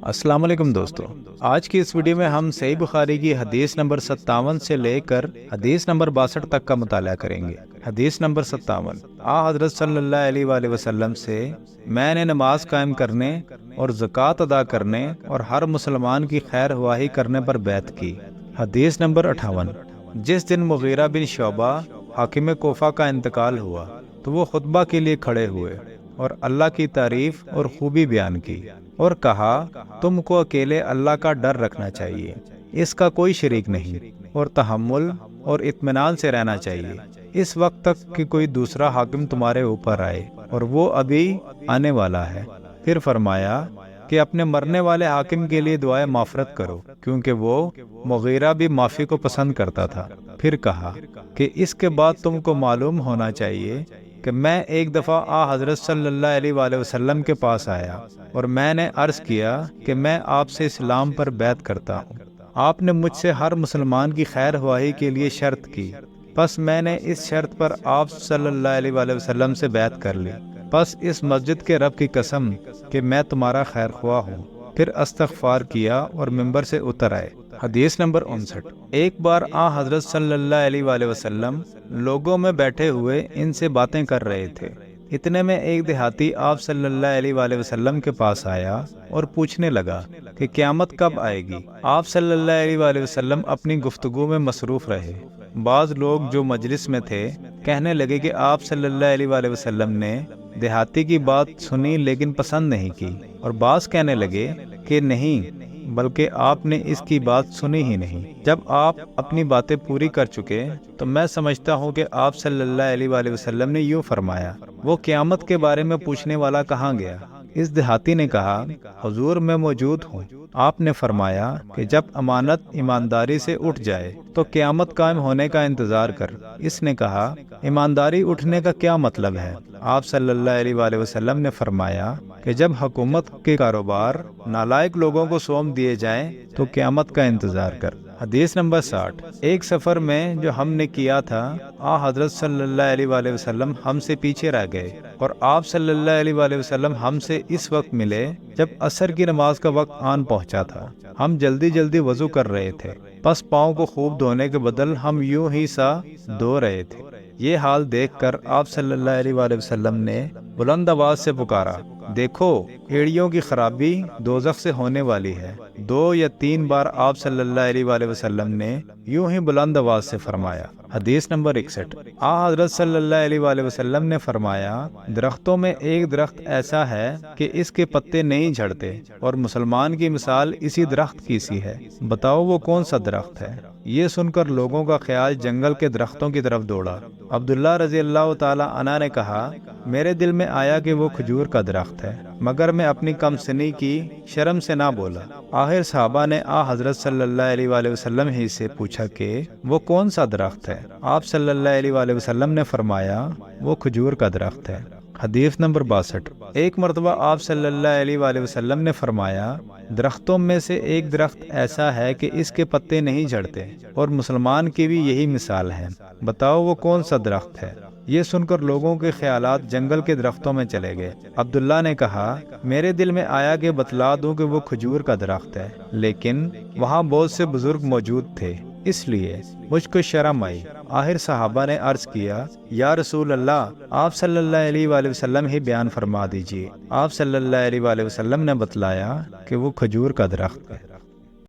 السلام علیکم دوستو، آج کی اس ویڈیو میں ہم صحیح بخاری کی حدیث نمبر 57 سے لے کر حدیث نمبر 62 تک کا مطالعہ کریں گے۔ حدیث نمبر 57، حضرت صلی اللہ علیہ وآلہ وسلم سے میں نے نماز قائم کرنے اور زکوٰۃ ادا کرنے اور ہر مسلمان کی خیر خواہی کرنے پر بیعت کی۔ حدیث نمبر 58، جس دن مغیرہ بن شعبہ حاکم کوفہ کا انتقال ہوا تو وہ خطبہ کے لیے کھڑے ہوئے اور اللہ کی تعریف اور خوبی بیان کی اور کہا، تم کو اکیلے اللہ کا ڈر رکھنا چاہیے، اس کا کوئی شریک نہیں، اور تحمل اور اطمینان سے رہنا چاہیے اس وقت تک کہ کوئی دوسرا حاکم تمہارے اوپر آئے، اور وہ ابھی آنے والا ہے۔ پھر فرمایا کہ اپنے مرنے والے حاکم کے لیے دعائے مغفرت کرو، کیونکہ وہ مغیرہ بھی معافی کو پسند کرتا تھا۔ پھر کہا کہ اس کے بعد تم کو معلوم ہونا چاہیے کہ میں ایک دفعہ حضرت صلی اللہ علیہ وآلہ وسلم کے پاس آیا اور میں نے عرض کیا کہ میں آپ سے اسلام پر بیعت کرتا ہوں۔ آپ نے مجھ سے ہر مسلمان کی خیر خواہی کے لیے شرط کی، پس میں نے اس شرط پر آپ صلی اللہ علیہ وآلہ وسلم سے بیعت کر لی۔ پس اس مسجد کے رب کی قسم کہ میں تمہارا خیر خواہ ہوں۔ پھر استغفار کیا اور ممبر سے اتر آئے۔ حدیث نمبر 59، ایک بار حضرت صلی اللہ علیہ وآلہ وسلم لوگوں میں بیٹھے ہوئے ان سے باتیں کر رہے تھے۔ اتنے میں ایک دیہاتی آپ صلی اللہ علیہ وآلہ وسلم کے پاس آیا اور پوچھنے لگا کہ قیامت کب آئے گی۔ آپ صلی اللہ علیہ وآلہ وسلم اپنی گفتگو میں مصروف رہے۔ بعض لوگ جو مجلس میں تھے کہنے لگے کہ آپ صلی اللہ علیہ وآلہ وسلم نے دیہاتی کی بات سنی لیکن پسند نہیں کی، اور بعض کہنے لگے کہ نہیں، بلکہ آپ نے اس کی بات سنی ہی نہیں۔ جب آپ اپنی باتیں پوری کر چکے تو میں سمجھتا ہوں کہ آپ صلی اللہ علیہ وآلہ وسلم نے یوں فرمایا، وہ قیامت کے بارے میں پوچھنے والا کہاں گیا؟ اس دیہاتی نے کہا، حضور میں موجود ہوں۔ آپ نے فرمایا کہ جب امانت ایمانداری سے اٹھ جائے تو قیامت قائم ہونے کا انتظار کر۔ اس نے کہا، ایمانداری اٹھنے کا کیا مطلب ہے؟ آپ صلی اللہ علیہ وآلہ وسلم نے فرمایا کہ جب حکومت کے کاروبار نالائق لوگوں کو سونپ دیے جائیں تو قیامت کا انتظار کر۔ حدیث نمبر 60، ایک سفر میں جو ہم نے کیا تھا حضرت صلی اللہ علیہ وآلہ وسلم ہم سے پیچھے رہ گئے، اور آپ صلی اللہ علیہ وآلہ وسلم ہم سے اس وقت ملے جب عصر کی نماز کا وقت آن پہنچا تھا۔ ہم جلدی جلدی وضو کر رہے تھے، پس پاؤں کو خوب دھونے کے بدل ہم یوں ہی سا دھو رہے تھے۔ یہ حال دیکھ کر آپ صلی اللہ علیہ وآلہ وسلم نے بلند آواز سے پکارا، دیکھو ایڑیوں کی خرابی دوزخ سے ہونے والی ہے۔ 2 یا 3 بار آپ صلی اللہ علیہ وآلہ وسلم نے یوں ہی بلند آواز سے فرمایا۔ حدیث نمبر 61، حضرت صلی اللہ علیہ وآلہ وسلم نے فرمایا، درختوں میں ایک درخت ایسا ہے کہ اس کے پتے نہیں جھڑتے، اور مسلمان کی مثال اسی درخت کی سی ہے۔ بتاؤ وہ کون سا درخت ہے؟ یہ سن کر لوگوں کا خیال جنگل کے درختوں کی طرف دوڑا۔ عبداللہ رضی اللہ تعالی عنہ نے کہا، میرے دل میں آیا کہ وہ کھجور کا درخت ہے، مگر میں اپنی کم سنی کی شرم سے نہ بولا۔ آخر صحابہ نے حضرت صلی اللہ علیہ وآلہ وسلم ہی سے پوچھا کہ وہ کون سا درخت ہے؟ آپ صلی اللہ علیہ وآلہ وسلم نے فرمایا، وہ کھجور کا درخت ہے۔ حدیث نمبر 62، ایک مرتبہ آپ صلی اللہ علیہ وآلہ وسلم نے فرمایا، درختوں میں سے ایک درخت ایسا ہے کہ اس کے پتے نہیں جھڑتے، اور مسلمان کی بھی یہی مثال ہے۔ بتاؤ وہ کون سا درخت ہے؟ یہ سن کر لوگوں کے خیالات جنگل کے درختوں میں چلے گئے۔ عبداللہ نے کہا، میرے دل میں آیا کہ بتلا دوں کہ وہ کھجور کا درخت ہے، لیکن وہاں بہت سے بزرگ موجود تھے، اس لیے مجھ کو شرم آئی۔ آخر صحابہ نے عرض کیا، یا رسول اللہ، آپ صلی اللہ علیہ وآلہ وسلم ہی بیان فرما دیجیے۔ آپ صلی اللہ علیہ وآلہ وسلم نے بتلایا کہ وہ کھجور کا درخت ہے۔